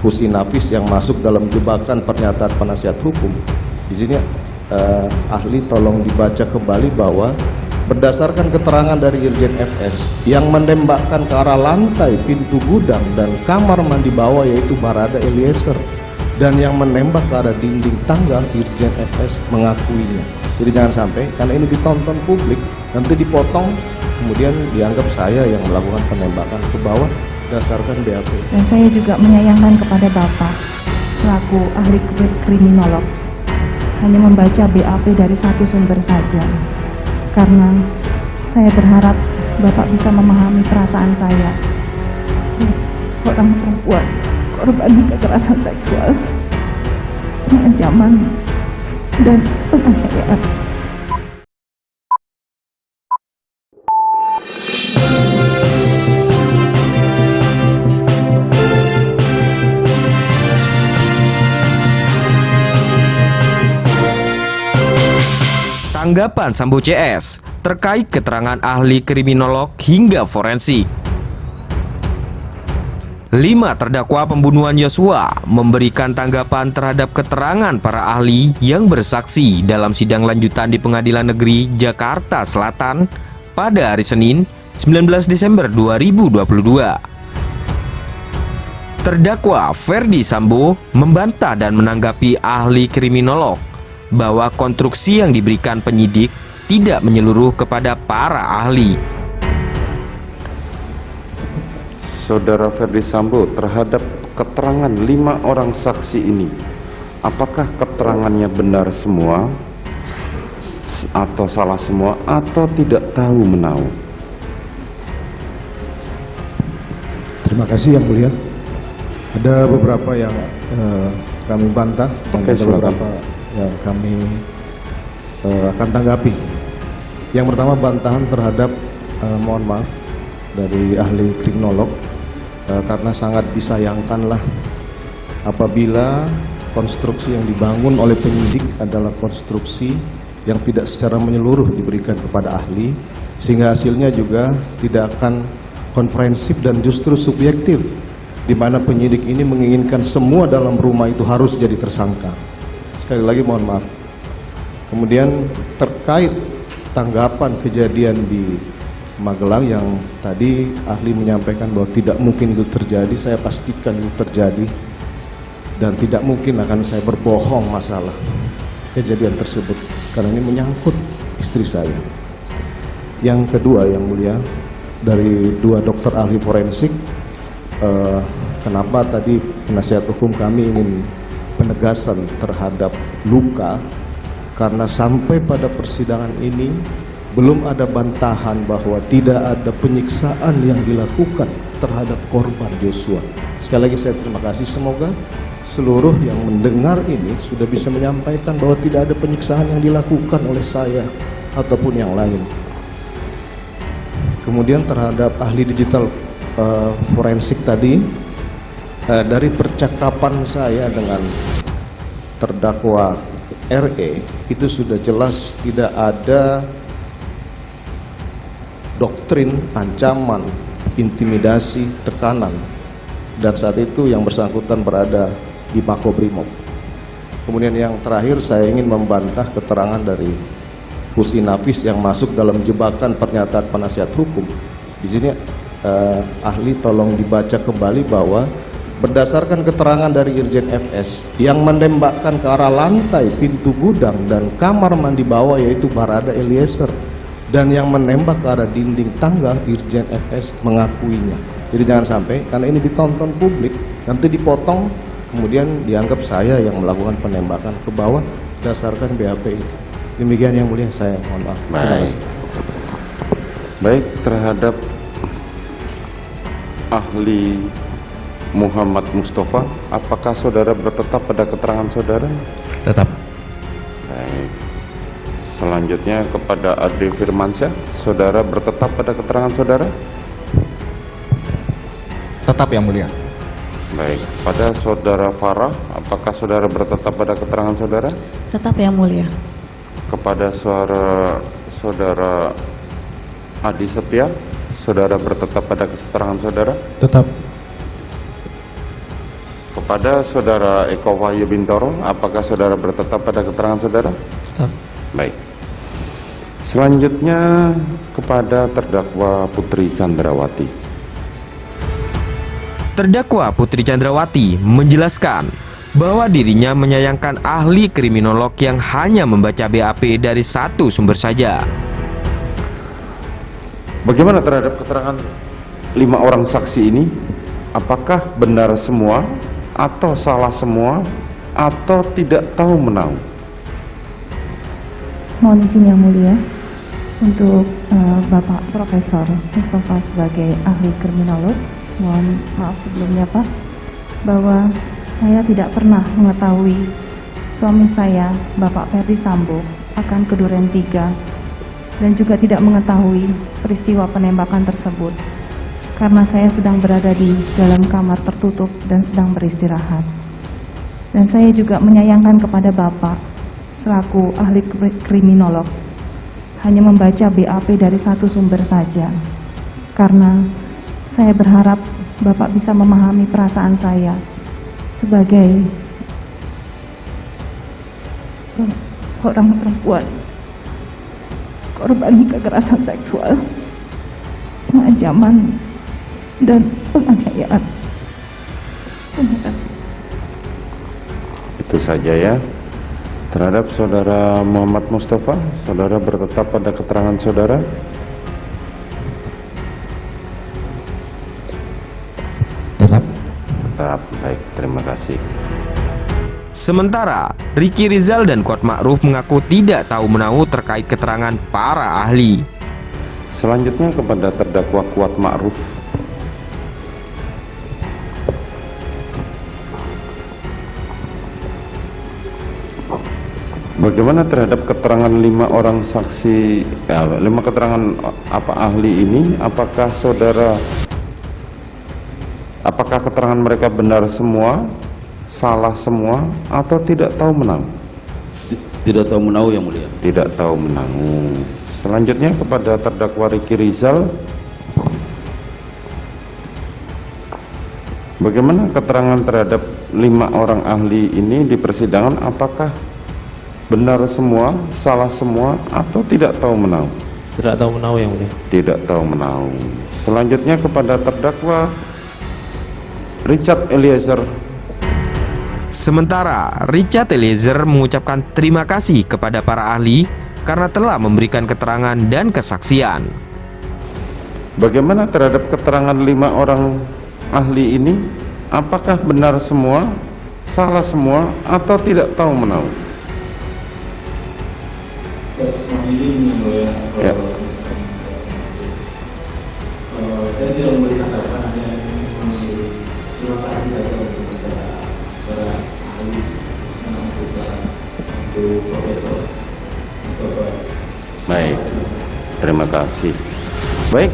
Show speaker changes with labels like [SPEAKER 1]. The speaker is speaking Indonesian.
[SPEAKER 1] Husni Nafis yang masuk dalam jebakan pernyataan penasihat hukum. Di sini ahli tolong dibaca kembali bahwa berdasarkan keterangan dari Irjen FS yang menembakkan ke arah lantai pintu gudang dan kamar mandi bawah yaitu Barada Eliezer, dan yang menembak ke arah dinding tangga Irjen FS mengakuinya. Jadi jangan sampai karena ini ditonton publik nanti dipotong kemudian dianggap saya yang melakukan penembakan ke bawah berdasarkan BAP.
[SPEAKER 2] Dan saya juga menyayangkan kepada Bapak selaku ahli kriminolog hanya membaca BAP dari satu sumber saja, karena saya berharap Bapak bisa memahami perasaan saya, seorang perempuan korban kekerasan seksual, pengancaman dan penganiayaan.
[SPEAKER 3] Tanggapan Sambo CS terkait keterangan ahli kriminolog hingga forensik. 5 terdakwa pembunuhan Yosua memberikan tanggapan terhadap keterangan para ahli yang bersaksi dalam sidang lanjutan di Pengadilan Negeri Jakarta Selatan pada hari Senin 19 Desember 2022. Terdakwa Ferdi Sambo membantah dan menanggapi ahli kriminolog bahwa konstruksi yang diberikan penyidik tidak menyeluruh kepada para ahli.
[SPEAKER 4] Saudara Ferdi Sambo, terhadap keterangan 5 orang saksi ini, apakah keterangannya benar semua atau salah semua atau tidak tahu menahu?
[SPEAKER 1] Terima kasih Yang Mulia. Ada beberapa yang kami bantah dan ada beberapa yang kami akan tanggapi. Yang pertama bantahan terhadap mohon maaf dari ahli kriminolog, karena sangat disayangkanlah apabila konstruksi yang dibangun oleh penyidik adalah konstruksi yang tidak secara menyeluruh diberikan kepada ahli, sehingga hasilnya juga tidak akan komprehensif dan justru subjektif, di mana penyidik ini menginginkan semua dalam rumah itu harus jadi tersangka. Sekali lagi mohon maaf. Kemudian terkait tanggapan kejadian di Magelang yang tadi ahli menyampaikan bahwa tidak mungkin itu terjadi, saya pastikan itu terjadi dan tidak mungkin akan saya berbohong masalah kejadian tersebut karena ini menyangkut istri saya. Yang kedua Yang Mulia, dari 2 dokter ahli forensik, kenapa tadi penasihat hukum kami ingin penegasan terhadap luka, karena sampai pada persidangan ini belum ada bantahan bahwa tidak ada penyiksaan yang dilakukan terhadap korban Joshua. Sekali lagi saya terima kasih, semoga seluruh yang mendengar ini sudah bisa menyampaikan bahwa tidak ada penyiksaan yang dilakukan oleh saya ataupun yang lain. Kemudian terhadap ahli digital forensik tadi, dari percakapan saya dengan terdakwa RE itu sudah jelas tidak ada doktrin ancaman, intimidasi, tekanan, dan saat itu yang bersangkutan berada di Makobrimob. Kemudian yang terakhir saya ingin membantah keterangan dari Husni Nafis yang masuk dalam jebakan pernyataan penasihat hukum. Di sini ahli tolong dibaca kembali bahwa berdasarkan keterangan dari Irjen FS yang menembakkan ke arah lantai pintu gudang dan kamar mandi bawah yaitu Barada Eliezer, dan yang menembak ke arah dinding tangga Irjen FS mengakuinya. Jadi jangan sampai karena ini ditonton publik nanti dipotong kemudian dianggap saya yang melakukan penembakan ke bawah berdasarkan BAP itu. Demikian Yang Mulia, saya mohon maaf.
[SPEAKER 4] Baik, terhadap ahli Muhammad Mustafa, apakah saudara bertetap pada keterangan saudara?
[SPEAKER 5] Tetap.
[SPEAKER 4] Baik. Selanjutnya kepada Ade Firmansyah, saudara bertetap pada keterangan saudara?
[SPEAKER 5] Tetap Yang Mulia.
[SPEAKER 4] Baik. Pada saudara Farah, apakah saudara bertetap pada keterangan saudara?
[SPEAKER 6] Tetap Yang Mulia.
[SPEAKER 4] Kepada saudara Adi Setia, saudara bertetap pada keterangan saudara?
[SPEAKER 5] Tetap.
[SPEAKER 4] Kepada Saudara Eko Wahyu Bintoro, apakah saudara bertetap pada keterangan saudara?
[SPEAKER 5] Tetap.
[SPEAKER 4] Baik. Selanjutnya kepada terdakwa Putri Chandrawati.
[SPEAKER 3] Terdakwa Putri Chandrawati menjelaskan bahwa dirinya menyayangkan ahli kriminolog yang hanya membaca BAP dari satu sumber saja.
[SPEAKER 4] Bagaimana terhadap keterangan 5 orang saksi ini? Apakah benar semua atau salah semua atau tidak tahu menahu?
[SPEAKER 2] Mohon izin yang mulia untuk Bapak Profesor Mustafa sebagai ahli kriminolog. Mohon maaf sebelumnya Pak, bahwa saya tidak pernah mengetahui suami saya, Bapak Ferdi Sambo, akan ke Duren 3 dan juga tidak mengetahui peristiwa penembakan tersebut karena saya sedang berada di dalam kamar tertutup dan sedang beristirahat. Dan saya juga menyayangkan kepada Bapak selaku ahli kriminolog hanya membaca BAP dari satu sumber saja, karena saya berharap Bapak bisa memahami perasaan saya sebagai seorang perempuan korban kekerasan seksual, pengancaman, dan penganiayaan. Terima kasih.
[SPEAKER 4] Itu saja ya. Terhadap saudara Muhammad Mustafa, saudara bertetap pada keterangan saudara?
[SPEAKER 5] Tetap.
[SPEAKER 4] Tetap. Baik, terima kasih.
[SPEAKER 3] Sementara Ricky Rizal dan Kuat Ma'ruf mengaku tidak tahu menahu terkait keterangan para ahli.
[SPEAKER 4] Selanjutnya kepada terdakwa Kuat Ma'ruf. Bagaimana terhadap keterangan 5 orang saksi, 5 keterangan ahli ini? Apakah keterangan mereka benar semua, salah semua, atau tidak tahu menahu?
[SPEAKER 6] Tidak tahu menahu yang mulia.
[SPEAKER 4] Tidak tahu menahu. Selanjutnya kepada terdakwa Ricky Rizal. Bagaimana keterangan terhadap 5 orang ahli ini di persidangan? Apakah benar semua, salah semua, atau tidak tahu menahu?
[SPEAKER 6] Tidak tahu menahu yang mulia.
[SPEAKER 4] Tidak tahu menahu. Selanjutnya kepada terdakwa Richard Eliezer.
[SPEAKER 3] Sementara Richard Eliezer mengucapkan terima kasih kepada para ahli karena telah memberikan keterangan dan kesaksian.
[SPEAKER 4] Bagaimana terhadap keterangan 5 orang ahli ini? Apakah benar semua, salah semua, atau tidak tahu menahu? Ya.
[SPEAKER 7] Saya tidak memberikan tanggapan, hanya memberi terima kasih saja kepada para ahli, untuk Profesor.
[SPEAKER 4] Baik, terima kasih. Baik.